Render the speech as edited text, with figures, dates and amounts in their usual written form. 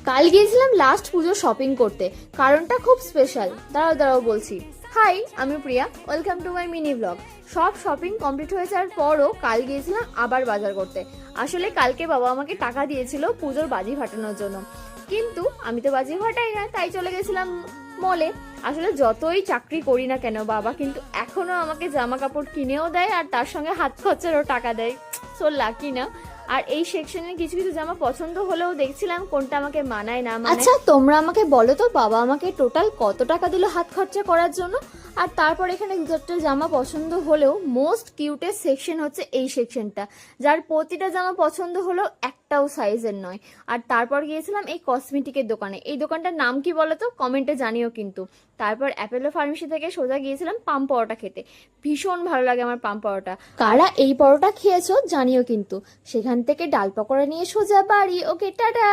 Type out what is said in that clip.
কাল গিয়েছিলাম লাস্ট পুজো শপিং করতে, কারণটা খুব স্পেশাল। দাঁড়াও বলছি। হাই, আমি Priya, welcome to my mini blog. সব শপিং কমপ্লিট হয়ে যাওয়ার পরও কাল গিয়েছিলাম আবার বাজার করতে। আসলে কালকে বাবা আমাকে টাকা দিয়েছিল পুজোর বাজি ফাটানোর জন্য, কিন্তু আমি তো বাজি ফাটাই না, তাই চলে গেছিলাম মলে। আসলে যতই চাকরি করি না কেন, বাবা কিন্তু এখনো আমাকে জামা কাপড় কিনেও দেয় আর তার সঙ্গে হাত খরচারও টাকা দেয়। সো লাকি না। আর এই সেকশনে কিছু কিছু জামা পছন্দ হলেও দেখছিলাম কোনটা আমাকে মানায় না মানায়। আচ্ছা, তোমরা আমাকে বলো তো, বাবা আমাকে টোটাল কত টাকা দিল হাত খরচা করার জন্য? আর তারপর এখানে দু চারটে জামা পছন্দ হলেও মোস্ট কিউটেস্ট সেকশন হচ্ছে এই সেকশনটা, যার প্রতিটা জামা পছন্দ হলেও একটাও সাইজের নয়। আর তারপর গিয়েছিলাম এই কসমেটিকের দোকানে। এই দোকানটার নাম কি বলো তো, কমেন্টে জানিও কিন্তু। তারপর অ্যাপেলো ফার্মেসি থেকে সোজা গিয়েছিলাম পাম পরোটা খেতে। ভীষণ ভালো লাগে আমার পাম পরোটা। কারা এই পরোটা খেয়েছো জানিও কিন্তু। সেখান থেকে ডাল পকোড়া নিয়ে সোজা বাড়ি। ওকে, টাটা।